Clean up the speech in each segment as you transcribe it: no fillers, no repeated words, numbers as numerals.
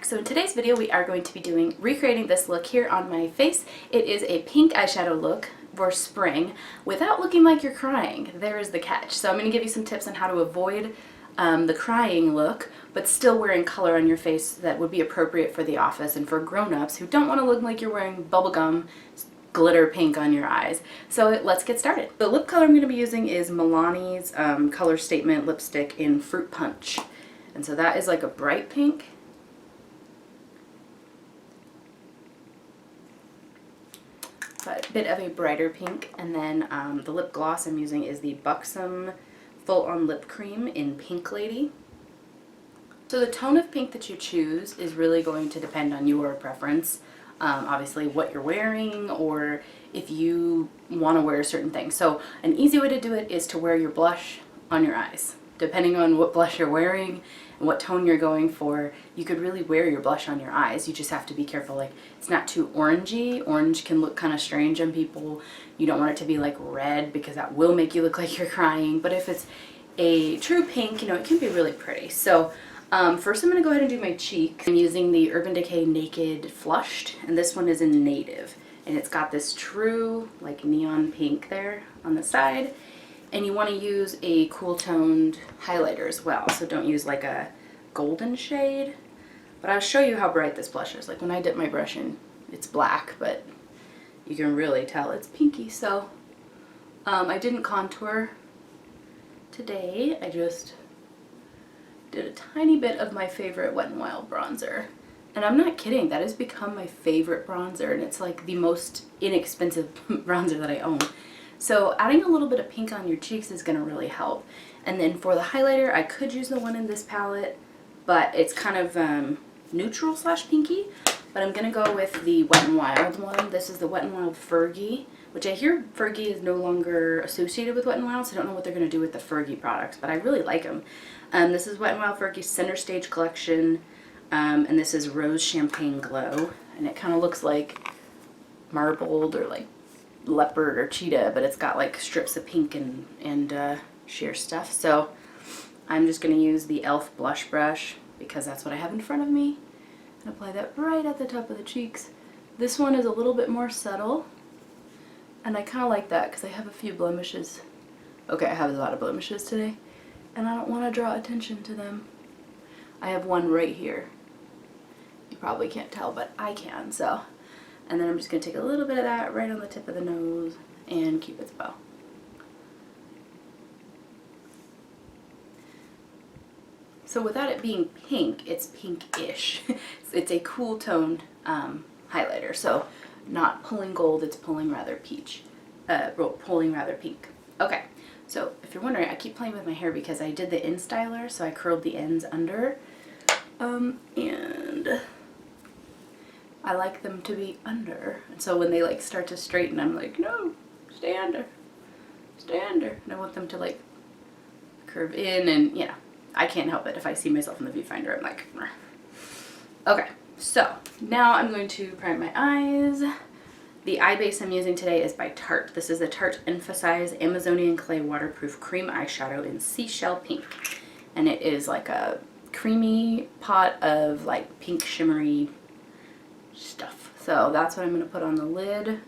So in today's video we are going to be recreating this look here on my face. It is a pink eyeshadow look for spring without looking like you're crying. There is the catch. So I'm going to give you some tips on how to avoid the crying look, but still wearing color on your face that would be appropriate for the office and for grown-ups who don't want to look like you're wearing bubblegum glitter pink on your eyes. So let's get started. The lip color I'm going to be using is Milani's Color Statement lipstick in Fruit Punch. And so that is like a bright pink. But a bit of a brighter pink. And then the lip gloss I'm using is the Buxom Full On Lip Cream in Pink Lady. So the tone of pink that you choose is really going to depend on your preference. Obviously what you're wearing, or if you want to wear a certain thing. So an easy way to do it is to wear your blush on your eyes. Depending on what blush you're wearing and what tone you're going for, you could really wear your blush on your eyes. You just have to be careful, like it's not too orangey. Orange can look kind of strange on people. You don't want it to be like red because that will make you look like you're crying. But if it's a true pink, you know, it can be really pretty. So first I'm going to go ahead and do my cheek. I'm using the Urban Decay Naked Flushed, and this one is in Native. And it's got this true like neon pink there on the side. And you want to use a cool toned highlighter as well. So don't use like a golden shade. But I'll show you how bright this blush is. Like when I dip my brush in, it's black, but you can really tell it's pinky. So I didn't contour today. I just did a tiny bit of my favorite Wet n Wild bronzer. And I'm not kidding, that has become my favorite bronzer, and it's like the most inexpensive bronzer that I own. So adding a little bit of pink on your cheeks is going to really help. And then for the highlighter, I could use the one in this palette, but it's kind of neutral slash pinky. But I'm going to go with the Wet n Wild one. This is the Wet n Wild Fergie, which I hear Fergie is no longer associated with Wet n Wild, so I don't know what they're going to do with the Fergie products, but I really like them. This is Wet n Wild Fergie's Center Stage Collection, and this is Rose Champagne Glow, and it kind of looks like marbled or like leopard or cheetah, but it's got like strips of pink and sheer stuff. So I'm just going to use the e.l.f. blush brush because that's what I have in front of me, and apply that right at the top of the cheeks. This one is a little bit more subtle, and I kind of like that because I have a few blemishes. Okay, I have a lot of blemishes today, and I don't want to draw attention to them. I have one right here. You probably can't tell, but I can, so. And then I'm just going to take a little bit of that right on the tip of the nose and Cupid's bow. So without it being pink, it's pink-ish. It's a cool toned highlighter. So not pulling gold, it's pulling rather peach. Pulling rather pink. Okay, so if you're wondering, I keep playing with my hair because I did the InStyler, so I curled the ends under. And I like them to be under, and so when they like start to straighten, I'm like, no, stay under, and I want them to like curve in, and you know, I can't help it. If I see myself in the viewfinder, I'm like, meh. Okay, so now I'm going to prime my eyes. The eye base I'm using today is by Tarte. This is the Tarte Emphasize Amazonian Clay Waterproof Cream Eyeshadow in Seashell Pink, and it is like a creamy pot of like pink shimmery stuff. So that's what I'm going to put on the lid.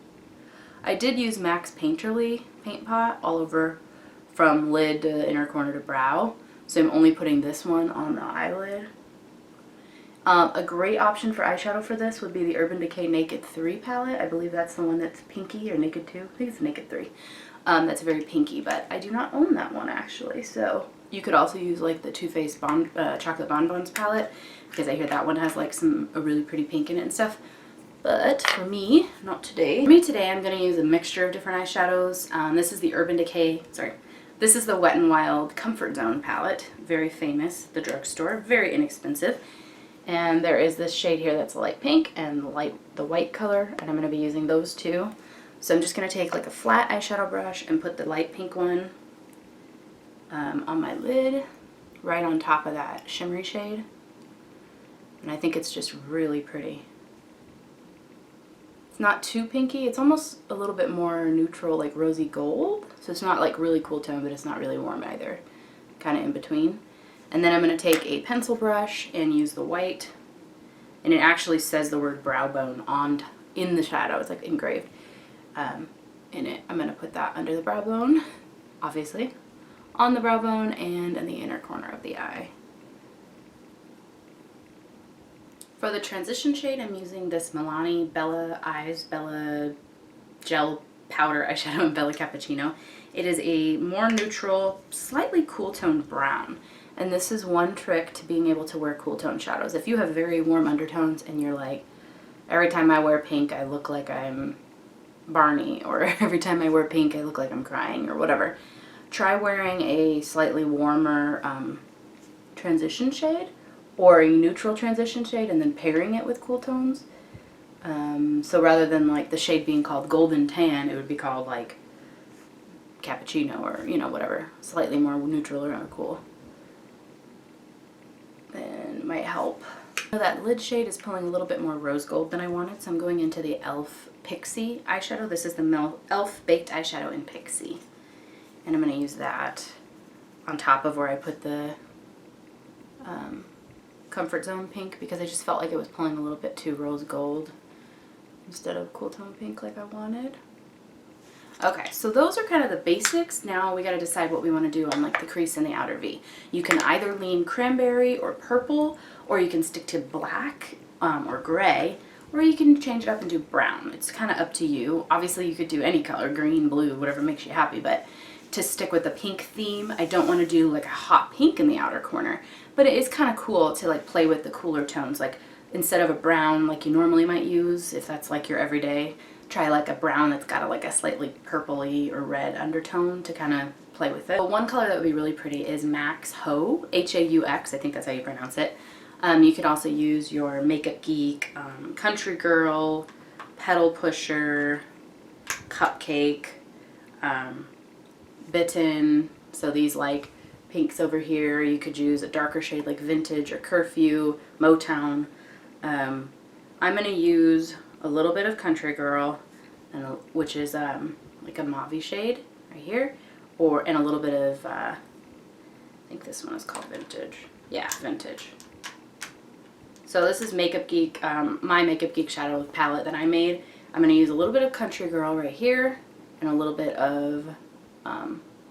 I did use Max Painterly paint pot all over from lid to inner corner to brow, so I'm only putting this one on the eyelid. A great option for eyeshadow for this would be the Urban Decay Naked 3 palette. I believe that's the one that's pinky, or Naked 2. I think it's Naked 3. That's very pinky, but I do not own that one actually. So you could also use like the Too Faced Chocolate Bonbons palette, because I hear that one has like a really pretty pink in it and stuff. But for me, not today. For me today, I'm going to use a mixture of different eyeshadows. This is the Urban Decay, this is the Wet n Wild Comfort Zone palette. Very famous, the drugstore, very inexpensive. And there is this shade here that's a light pink and the white color, and I'm going to be using those two. So I'm just going to take like a flat eyeshadow brush and put the light pink one on my lid, right on top of that shimmery shade. And I think it's just really pretty. It's not too pinky, it's almost a little bit more neutral, like rosy gold. So it's not like really cool tone, but it's not really warm either. Kind of in between. And then I'm going to take a pencil brush and use the white And it actually says the word brow bone in the shadow. It's like engraved in it. I'm going to put that under the brow bone, obviously, on the brow bone and in the inner corner of the eye. For the transition shade, I'm using this Milani Bella Eyes Bella Gel Powder Eyeshadow in Bella Cappuccino. It is a more neutral, slightly cool toned brown. And this is one trick to being able to wear cool tone shadows. If you have very warm undertones and you're like, every time I wear pink, I look like I'm Barney, or every time I wear pink, I look like I'm crying, or whatever, try wearing a slightly warmer transition shade, or a neutral transition shade, and then pairing it with cool tones. So rather than like the shade being called Golden Tan, it would be called like Cappuccino, or, you know, whatever, slightly more neutral or cool. Then might help. So that lid shade is pulling a little bit more rose gold than I wanted, so I'm going into the e.l.f. Pixie eyeshadow. This is the e.l.f. Baked Eyeshadow in Pixie. And I'm going to use that on top of where I put the Comfort Zone pink, because I just felt like it was pulling a little bit too rose gold instead of cool tone pink like I wanted. Okay, so those are kind of the basics. Now we got to decide what we want to do on like the crease and the outer V. You can either lean cranberry or purple, or you can stick to black or gray, or you can change it up and do brown. It's kind of up to you. Obviously you could do any color, green, blue, whatever makes you happy, but to stick with the pink theme, I don't want to do like a hot pink in the outer corner, but it is kind of cool to like play with the cooler tones. Like instead of a brown like you normally might use, if that's like your everyday, try like a brown that's got like a slightly purpley or red undertone to kind of play with it. But one color that would be really pretty is Max Haux, H-A-U-X, I think that's how you pronounce it. You could also use your Makeup Geek, Country Girl, Petal Pusher, Cupcake, Bitten. So these like pinks over here, you could use a darker shade like Vintage or Curfew, Motown. I'm going to use a little bit of Country Girl, which is like a mauve shade right here, and a little bit of, I think this one is called Vintage. Yeah, Vintage. So this is Makeup Geek, my Makeup Geek shadow palette that I made. I'm going to use a little bit of Country Girl right here, and a little bit of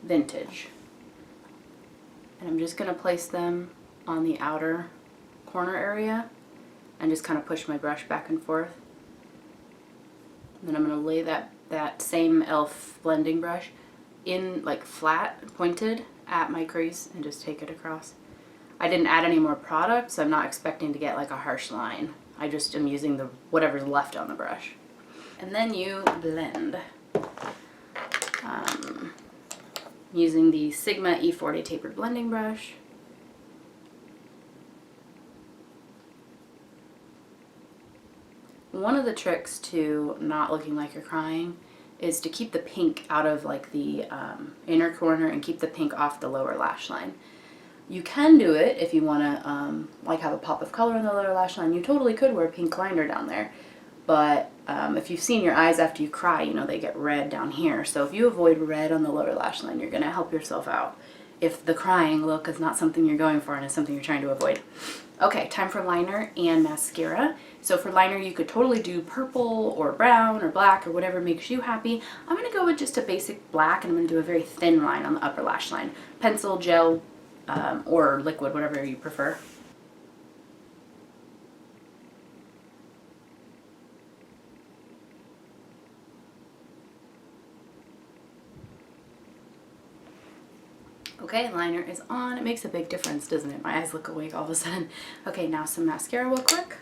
Vintage. And I'm just going to place them on the outer corner area, and just kind of push my brush back and forth. Then I'm going to lay that same e.l.f. blending brush in like flat, pointed at my crease, and just take it across. I didn't add any more product, so I'm not expecting to get like a harsh line. I just am using whatever's left on the brush. And then you blend. Using the Sigma E40 tapered blending brush. One of the tricks to not looking like you're crying is to keep the pink out of like the inner corner and keep the pink off the lower lash line. You can do it if you want to like have a pop of color in the lower lash line. You totally could wear pink liner down there, but if you've seen your eyes after you cry, you know they get red down here. So if you avoid red on the lower lash line, you're going to help yourself out if the crying look is not something you're going for and is something you're trying to avoid. Okay, time for liner and mascara. So for liner, you could totally do purple or brown or black or whatever makes you happy. I'm going to go with just a basic black, and I'm going to do a very thin line on the upper lash line. Pencil, gel, or liquid, whatever you prefer. Okay, liner is on. It makes a big difference, doesn't it? My eyes look awake all of a sudden. Okay, now some mascara real quick.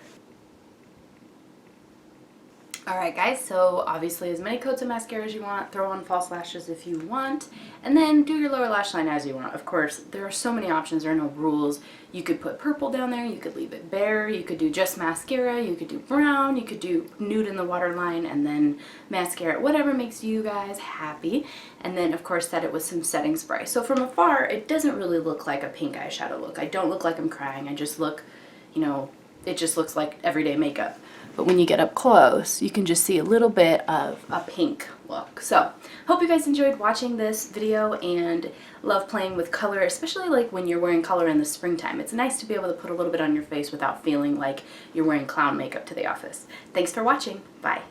Alright guys, so obviously as many coats of mascara as you want, throw on false lashes if you want, and then do your lower lash line as you want. Of course, there are so many options, there are no rules. You could put purple down there, you could leave it bare, you could do just mascara, you could do brown, you could do nude in the waterline and then mascara, whatever makes you guys happy. And then of course set it with some setting spray. So from afar, it doesn't really look like a pink eyeshadow look. I don't look like I'm crying, I just look, you know, it just looks like everyday makeup. but when you get up close, you can just see a little bit of a pink look. So, hope you guys enjoyed watching this video and love playing with color, especially like when you're wearing color in the springtime. It's nice to be able to put a little bit on your face without feeling like you're wearing clown makeup to the office. Thanks for watching. Bye.